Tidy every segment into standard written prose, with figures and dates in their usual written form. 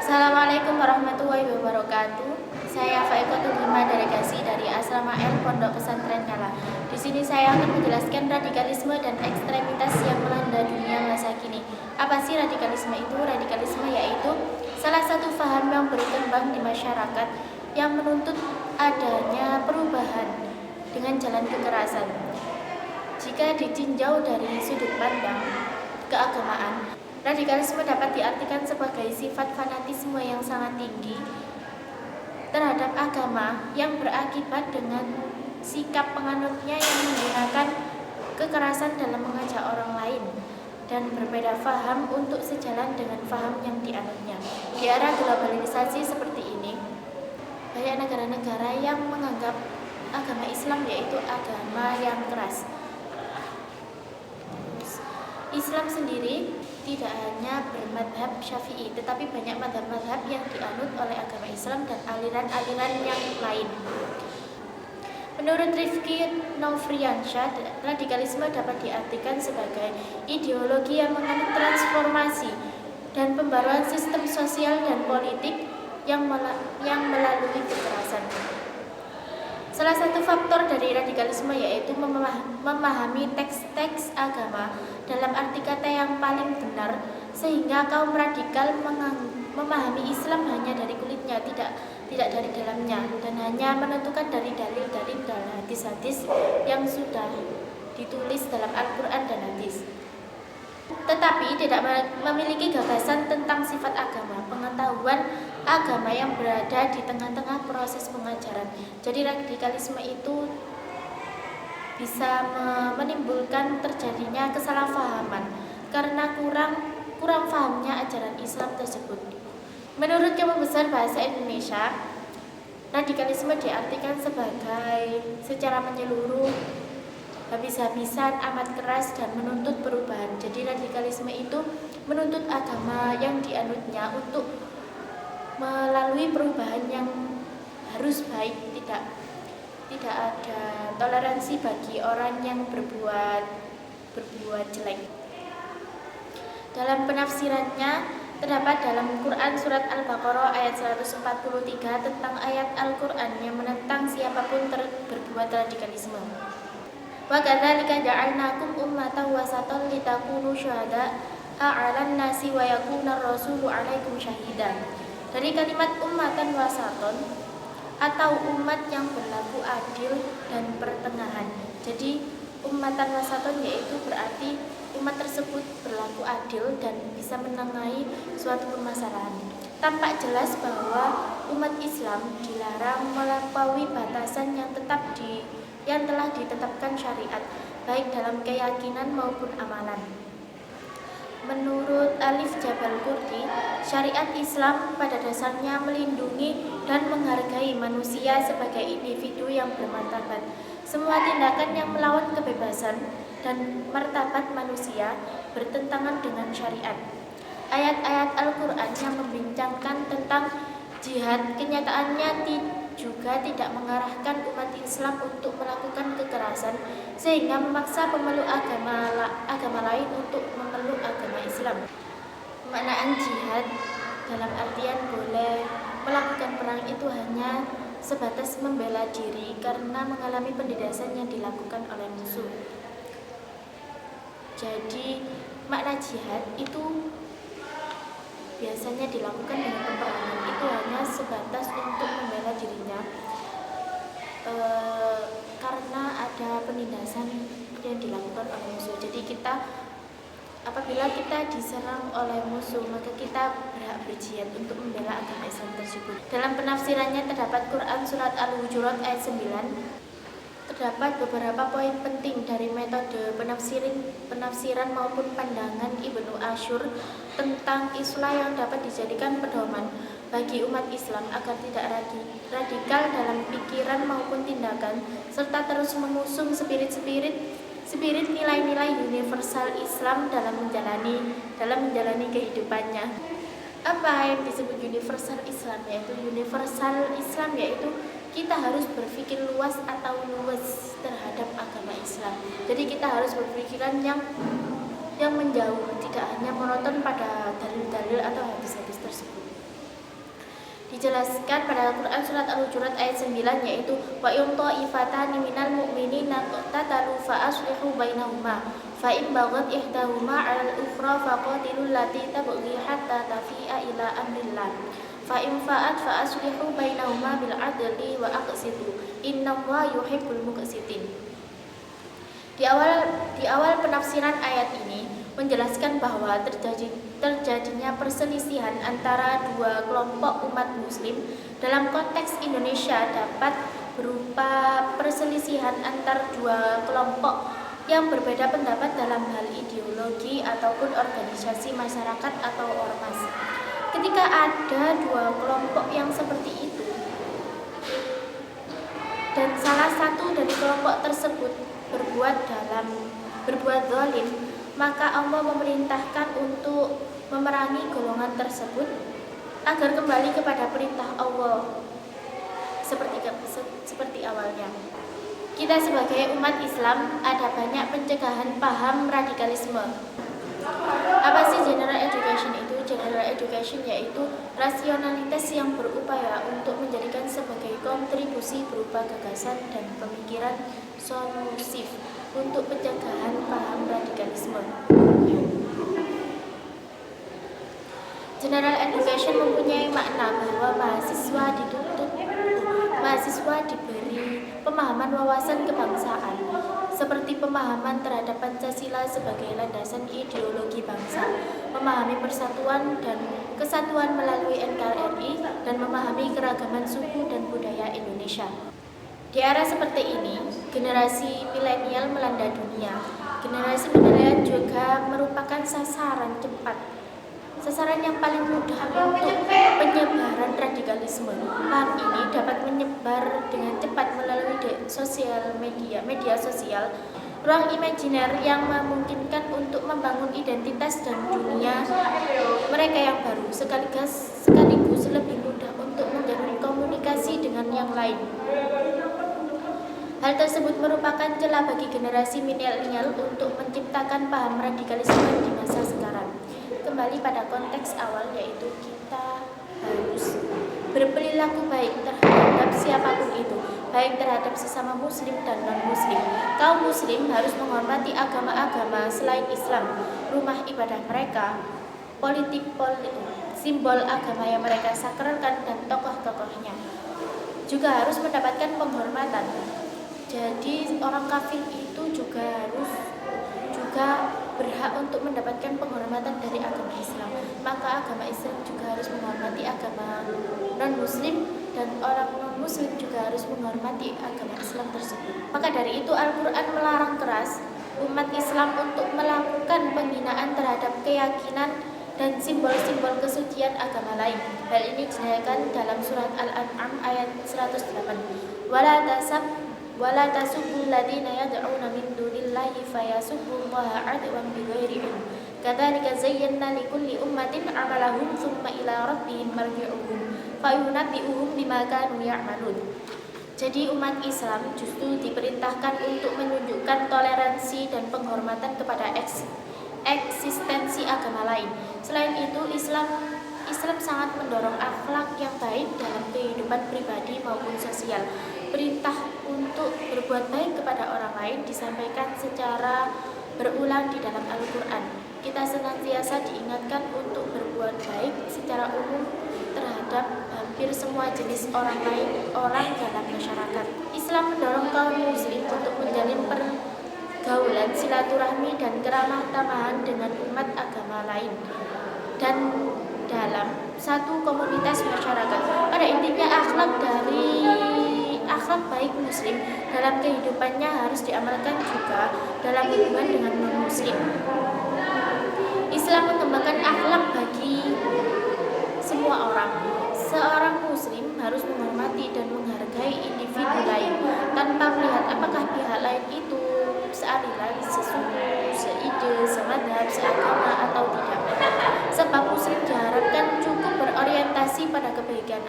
Assalamualaikum warahmatullahi wabarakatuh. Saya Faikotul Hima Delegasi dari Asrama L Pondok Pesantren Kala. Di sini saya akan menjelaskan radikalisme dan ekstremitas yang melanda dunia masa kini. Apa sih radikalisme itu? Radikalisme yaitu salah satu paham yang berkembang di masyarakat yang menuntut adanya perubahan dengan jalan kekerasan. Jika ditinjau dari sudut pandang keagamaan, radikalisme dapat diartikan sebagai sifat fanatisme yang sangat tinggi terhadap agama yang berakibat dengan sikap penganutnya yang menggunakan kekerasan dalam mengajak orang lain dan berbeda faham untuk sejalan dengan faham yang dianutnya. Di era globalisasi seperti ini, banyak negara-negara yang menganggap agama Islam yaitu agama yang keras. Islam sendiri tidak hanya bermadhab Syafi'i, tetapi banyak madhab-madhab yang dianut oleh agama Islam dan aliran-aliran yang lain. Menurut Rifki Nofriansyah, radikalisme dapat diartikan sebagai ideologi yang menganut transformasi dan pembaruan sistem sosial dan politik yang melalui kekerasan. Salah satu faktor dari radikalisme yaitu memahami teks-teks agama dalam arti kata yang paling benar, sehingga kaum radikal memahami Islam hanya dari kulitnya, tidak dari dalamnya, dan hanya menentukan dari dalil-dalil dan hadis-hadis yang sudah ditulis dalam Al-Quran dan hadis, tetapi tidak memiliki gagasan tentang sifat agama, pengetahuan agama yang berada di tengah-tengah proses pengajaran. Jadi radikalisme itu bisa menimbulkan terjadinya kesalahpahaman karena kurang pahamnya ajaran Islam tersebut. Menurut Kamus Besar Bahasa Indonesia, radikalisme diartikan sebagai secara menyeluruh, habis-habisan, amat keras, dan menuntut perubahan. Jadi radikalisme itu menuntut agama yang dianutnya untuk melalui perubahan yang harus baik, tidak ada toleransi bagi orang yang berbuat jelek. Dalam penafsirannya terdapat dalam Quran surat Al-Baqarah ayat 143 tentang ayat Al-Quran yang menentang siapapun berbuat radikalisme. Wa kadzalika ja'alnakum ummatan wasatan litakunu syuhada'a 'alan nasi wa yakuna ar-rasulu 'alaikum syahida. Dari kalimat ummatan wasaton atau umat yang berlaku adil dan pertengahan. Jadi ummatan wasaton yaitu berarti umat tersebut berlaku adil dan bisa menengahi suatu permasalahan. Tampak jelas bahwa umat Islam dilarang melampaui batasan yang telah ditetapkan syariat, baik dalam keyakinan maupun amalan. Menurut Alif Jabal Qurti, syariat Islam pada dasarnya melindungi dan menghargai manusia sebagai individu yang bermartabat. Semua tindakan yang melawan kebebasan dan martabat manusia bertentangan dengan syariat. Ayat-ayat Al-Quran yang membincangkan tentang jihad kenyataannya juga tidak mengarahkan umat Islam untuk melakukan kekerasan sehingga memaksa pemeluk agama lain untuk memeluk agama Islam. Pemaknaan jihad dalam artian boleh melakukan perang itu hanya sebatas membela diri karena mengalami penindasan yang dilakukan oleh musuh. Jadi makna jihad itu biasanya dilakukan dengan peperangan, itu hanya sebatas untuk membela dirinya karena ada penindasan yang dilakukan oleh musuh. Jadi apabila kita diserang oleh musuh, maka kita berhak berjihad untuk membela agama Islam tersebut. Dalam penafsirannya terdapat Quran surat Al-Hujurat ayat 9. Terdapat beberapa poin penting dari metode penafsiran maupun pandangan Ibnu Asyur tentang Islam yang dapat dijadikan pedoman bagi umat Islam agar tidak radikal dalam pikiran maupun tindakan, serta terus mengusung spirit nilai-nilai universal Islam dalam menjalani kehidupannya. Apa yang disebut universal Islam? Universal Islam yaitu kita harus berpikir luas atau luas terhadap agama Islam. Jadi kita harus berpikiran yang menjauh, tidak hanya monoton pada dalil-dalil atau hadis-hadis tersebut. dijelaskan pada Al-Quran surat Al-Hujurat ayat 9, yaitu wa in ta'ifatani minal mu'minina qatatalu fa aslihu bainahuma fa in baghat ihdahuma 'alal ukhra faqatilul lati tabghi hatta tafi'a ila amrillah fa in fa'at fa aslihu bainahuma bil 'adli wa aqsitu innallaha yuhibbul muqsitin. Di awal penafsiran ayat ini menjelaskan bahwa terjadinya perselisihan antara dua kelompok umat muslim dalam konteks Indonesia dapat berupa perselisihan antar dua kelompok yang berbeda pendapat dalam hal ideologi ataupun organisasi masyarakat atau ormas. Ketika ada dua kelompok yang seperti itu dan salah satu dari kelompok tersebut berbuat zalim, maka Allah memerintahkan untuk memerangi golongan tersebut agar kembali kepada perintah Allah seperti awalnya. Kita sebagai umat Islam ada banyak pencegahan paham radikalisme. Apa sih general education itu? General education yaitu rasionalitas yang berupaya untuk menjadikan sebagai kontribusi berupa gagasan dan pemikiran solusif untuk pencegahan paham radikalisme. General education mempunyai makna bahwa mahasiswa diberi pemahaman wawasan kebangsaan seperti pemahaman terhadap Pancasila sebagai landasan ideologi bangsa, memahami persatuan dan kesatuan melalui NKRI, dan memahami keragaman suku dan budaya Indonesia. Di era seperti ini, generasi milenial melanda dunia. Generasi milenial juga merupakan sasaran yang paling mudah untuk penyebaran radikalisme. Paham ini dapat menyebar dengan cepat melalui media sosial, ruang imajiner yang memungkinkan untuk membangun identitas dan dunia mereka yang baru, sekaligus lebih mudah untuk menjalin komunikasi dengan yang lain. Hal tersebut merupakan celah bagi generasi milenial untuk menciptakan paham radikalisme di masa sekarang. Kembali pada konteks awal, yaitu kita harus berperilaku baik terhadap siapapun itu, baik terhadap sesama muslim dan non-muslim. Kaum muslim harus menghormati agama-agama selain Islam, rumah ibadah mereka, simbol agama yang mereka sakralkan, dan tokoh-tokohnya juga harus mendapatkan penghormatan. Jadi orang kafir itu juga berhak untuk mendapatkan penghormatan dari agama Islam. Maka agama Islam juga harus menghormati agama non-muslim, dan orang non-muslim juga harus menghormati agama Islam tersebut. Maka dari itu Al-Quran melarang keras umat Islam untuk melakukan penghinaan terhadap keyakinan dan simbol-simbol kesucian agama lain. Hal ini dinyatakan dalam surat Al-An'am ayat 108. Wala tasubbu alladziina yad'uuna min dunillahi fayasubbu Allaha 'adwan bighairi 'ilm. Kadzalika zayyana likulli ummatin 'amalahum tsumma ila rabbihim marji'uhum fayunabbi'uhum bima kanu ya'malun. Jadi umat Islam justru diperintahkan untuk menunjukkan toleransi dan penghormatan kepada eksistensi agama lain. Selain itu, Islam sangat mendorong akhlak yang baik dalam kehidupan pribadi maupun sosial. Perintah untuk berbuat baik kepada orang lain disampaikan secara berulang di dalam Al-Quran. Kita senantiasa diingatkan untuk berbuat baik secara umum terhadap hampir semua jenis orang dalam masyarakat. Islam mendorong kaum muslim untuk menjalin pergaulan, silaturahmi, dan keramah tamahan dengan umat agama lain dan dalam satu komunitas masyarakat. Pada intinya akhlak baik muslim dalam kehidupannya harus diamalkan juga dalam hubungan dengan non-muslim. Islam mengembangkan akhlak bagi semua orang. Seorang muslim harus menghormati dan menghargai individu lain tanpa melihat apakah pihak lain itu sealiran, sesuku, seide, semadhab, seagama atau tidak. Sebab muslim diharapkan cukup berorientasi pada kebaikan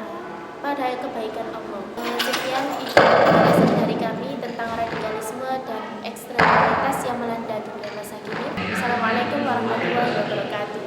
Allah. Sekian itu penjelasan dari kami tentang radikalisme dan ekstremitas yang melanda dunia masa kini. Assalamualaikum warahmatullahi wabarakatuh.